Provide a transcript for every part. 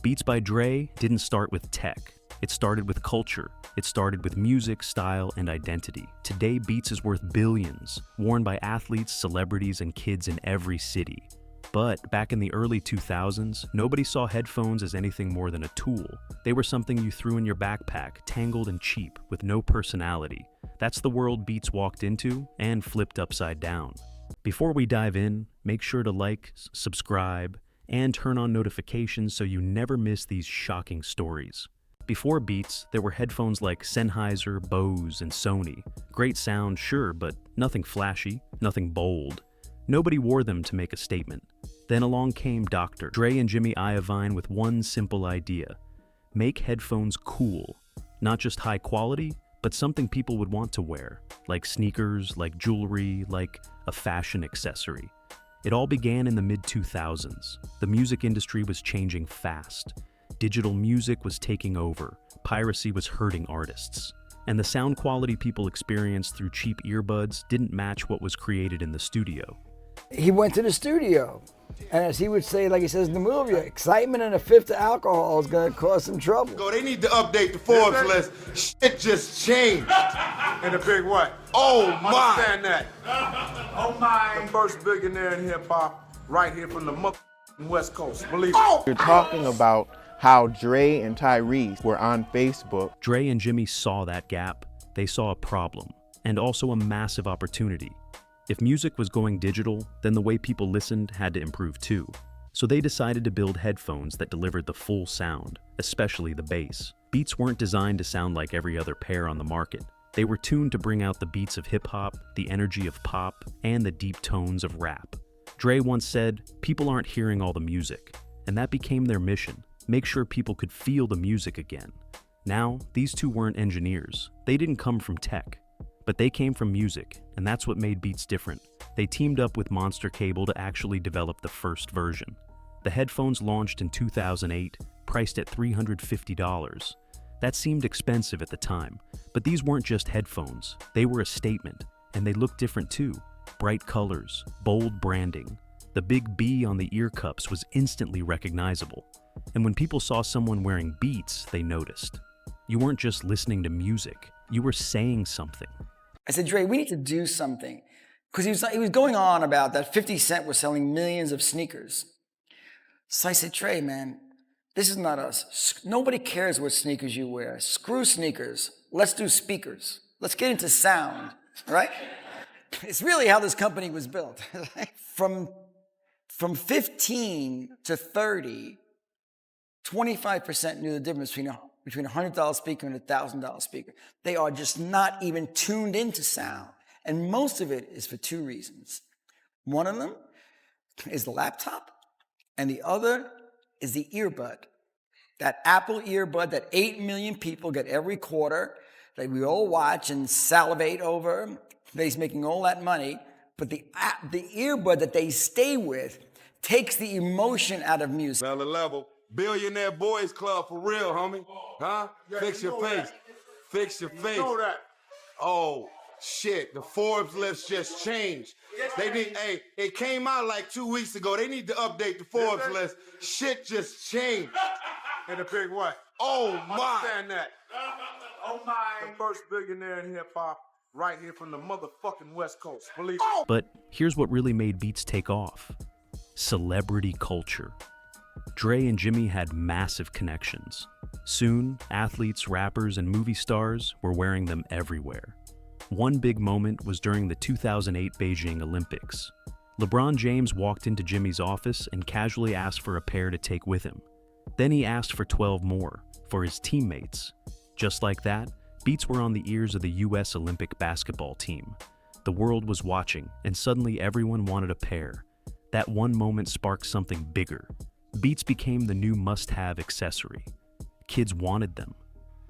Beats by Dre didn't start with tech. It started with culture. It started with music, style, and identity. Today, Beats is worth billions, worn by athletes, celebrities, and kids in every city. But back in the early 2000s, nobody saw headphones as anything more than a tool. They were something you threw in your backpack, tangled and cheap, with no personality. That's the world Beats walked into and flipped upside down. Before we dive in, make sure to like, subscribe, and turn on notifications so you never miss these shocking stories. Before Beats, there were headphones like Sennheiser, Bose, and Sony. Great sound, sure, but nothing flashy, nothing bold. Nobody wore them to make a statement. Then along came Dr. Dre and Jimmy Iovine with one simple idea: make headphones cool. Not just high quality, but something people would want to wear, like sneakers, like jewelry, like a fashion accessory. It all began in the mid-2000s. The music industry was changing fast. Digital music was taking over. Piracy was hurting artists. And the sound quality people experienced through cheap earbuds didn't match what was created in the studio. He went to the studio, and as he would say, like he says in the movie, excitement and a fifth of alcohol is gonna cause some trouble. They need to update the Forbes list. Shit just changed. In a big what? Oh my! Understand that. Oh my! The first billionaire in hip hop, right here from the West Coast. Believe it. Oh! You're talking about how Dre and Tyrese were on Facebook. Dre and Jimmy saw that gap. They saw a problem, and also a massive opportunity. If music was going digital, then the way people listened had to improve too. So they decided to build headphones that delivered the full sound, especially the bass. Beats weren't designed to sound like every other pair on the market. They were tuned to bring out the beats of hip-hop, the energy of pop, and the deep tones of rap. Dre once said, "People aren't hearing all the music," and that became their mission: make sure people could feel the music again. Now, these two weren't engineers. They didn't come from tech. But they came from music, and that's what made Beats different. They teamed up with Monster Cable to actually develop the first version. The headphones launched in 2008, priced at $350. That seemed expensive at the time, but these weren't just headphones. They were a statement, and they looked different too. Bright colors, bold branding. The big B on the ear cups was instantly recognizable. And when people saw someone wearing Beats, they noticed. You weren't just listening to music, you were saying something. I said, Dre, we need to do something. Because he was going on about that 50 Cent was selling millions of sneakers. So I said, Dre, man, this is not us. Nobody cares what sneakers you wear. Screw sneakers. Let's do speakers. Let's get into sound, right? It's really how this company was built. From 15 to 30, 25% knew the difference between a $100 speaker and a $1,000 speaker. They are just not even tuned into sound. And most of it is for two reasons. One of them is the laptop, and the other is the earbud. That Apple earbud that 8 million people get every quarter, that we all watch and salivate over. They're making all that money, but the earbud that they stay with takes the emotion out of music. Another level. Billionaire Boys Club for real, homie. Huh? Yeah, Fix your face. Fix your face. Know that. Oh, shit. The Forbes list just changed. Hey, it came out like 2 weeks ago. They need to update the Forbes list. Shit just changed. In a big what? Oh my! Understand that. Oh my! The first billionaire in hip hop, right here from the West Coast. Believe it. But here's what really made Beats take off: celebrity culture. Dre and Jimmy had massive connections. Soon, athletes, rappers, and movie stars were wearing them everywhere. One big moment was during the 2008 Beijing Olympics. LeBron James walked into Jimmy's office and casually asked for a pair to take with him. Then he asked for 12 more, for his teammates. Just like that, Beats were on the ears of the US Olympic basketball team. The world was watching, and suddenly everyone wanted a pair. That one moment sparked something bigger. Beats became the new must-have accessory. Kids wanted them.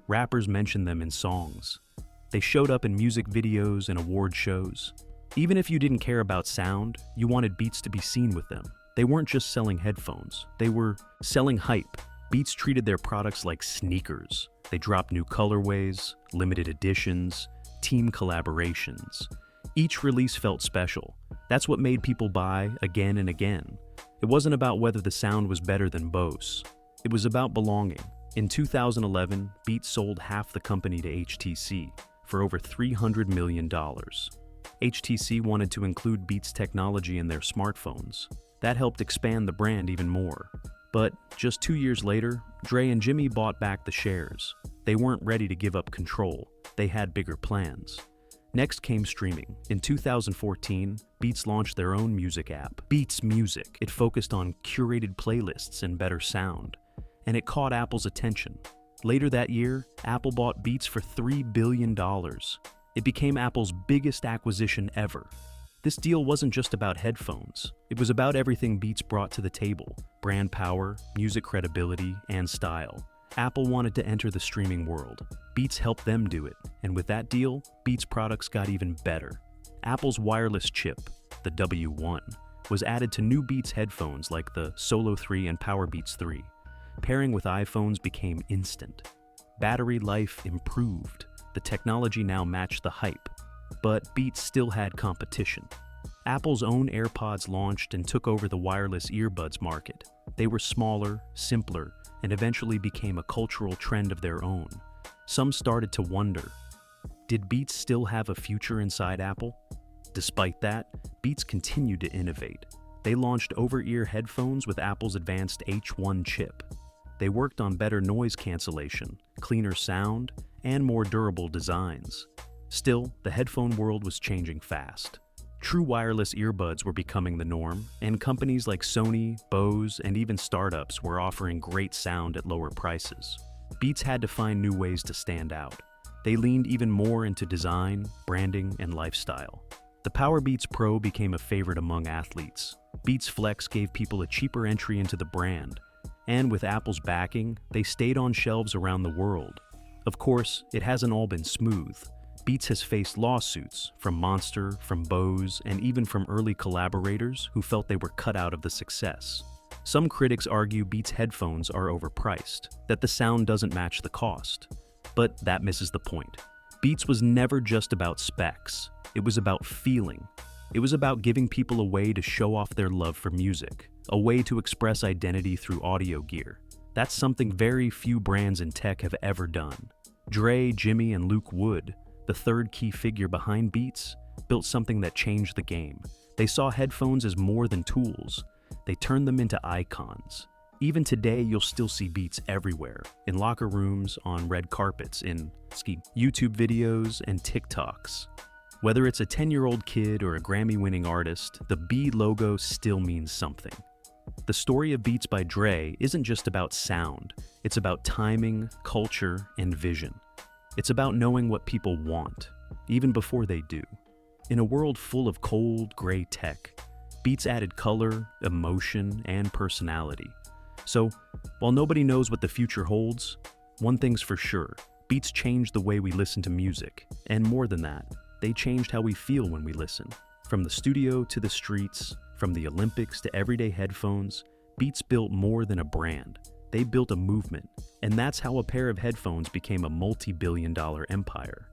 Rappers mentioned them in songs. They showed up in music videos and award shows. Even if you didn't care about sound, you wanted Beats to be seen with them. They weren't just selling headphones. They were selling hype. Beats treated their products like sneakers. They dropped new colorways, limited editions, team collaborations. Each release felt special. That's what made people buy again and again. It wasn't about whether the sound was better than Bose. It was about belonging. In 2011, Beats sold half the company to HTC for over $300 million. HTC wanted to include Beats technology in their smartphones. That helped expand the brand even more. But just 2 years later, Dre and Jimmy bought back the shares. They weren't ready to give up control. They had bigger plans. Next came streaming. In 2014, Beats launched their own music app, Beats Music. It focused on curated playlists and better sound, and it caught Apple's attention. Later that year, Apple bought Beats for $3 billion. It became Apple's biggest acquisition ever. This deal wasn't just about headphones. It was about everything Beats brought to the table: brand power, music credibility, and style. Apple wanted to enter the streaming world. Beats helped them do it, and with that deal, Beats products got even better. Apple's wireless chip, the W1, was added to new Beats headphones like the Solo 3 and Power Beats 3. Pairing with iPhones became instant. Battery life improved. The technology now matched the hype. But Beats still had competition. Apple's own AirPods launched and took over the wireless earbuds market. They were smaller, simpler, and eventually became a cultural trend of their own. Some started to wonder, did Beats still have a future inside Apple? Despite that, Beats continued to innovate. They launched over-ear headphones with Apple's advanced H1 chip. They worked on better noise cancellation, cleaner sound, and more durable designs. Still, the headphone world was changing fast. True wireless earbuds were becoming the norm, and companies like Sony, Bose, and even startups were offering great sound at lower prices. Beats had to find new ways to stand out. They leaned even more into design, branding, and lifestyle. The Power Beats Pro became a favorite among athletes. Beats Flex gave people a cheaper entry into the brand, and with Apple's backing, they stayed on shelves around the world. Of course, it hasn't all been smooth. Beats has faced lawsuits from Monster, from Bose, and even from early collaborators who felt they were cut out of the success. Some critics argue Beats headphones are overpriced, that the sound doesn't match the cost. But that misses the point. Beats was never just about specs. It was about feeling. It was about giving people a way to show off their love for music, a way to express identity through audio gear. That's something very few brands in tech have ever done. Dre, Jimmy, and Luke Wood, the third key figure behind Beats, built something that changed the game. They saw headphones as more than tools. They turned them into icons. Even today, you'll still see Beats everywhere, in locker rooms, on red carpets, in YouTube videos, and TikToks. Whether it's a 10-year-old kid or a Grammy-winning artist, the B logo still means something. The story of Beats by Dre isn't just about sound. It's about timing, culture, and vision. It's about knowing what people want, even before they do. In a world full of cold, gray tech, Beats added color, emotion, and personality. So, while nobody knows what the future holds, one thing's for sure: Beats changed the way we listen to music. And more than that, they changed how we feel when we listen. From the studio to the streets, from the Olympics to everyday headphones, Beats built more than a brand. They built a movement, and that's how a pair of headphones became a multi-billion-dollar empire.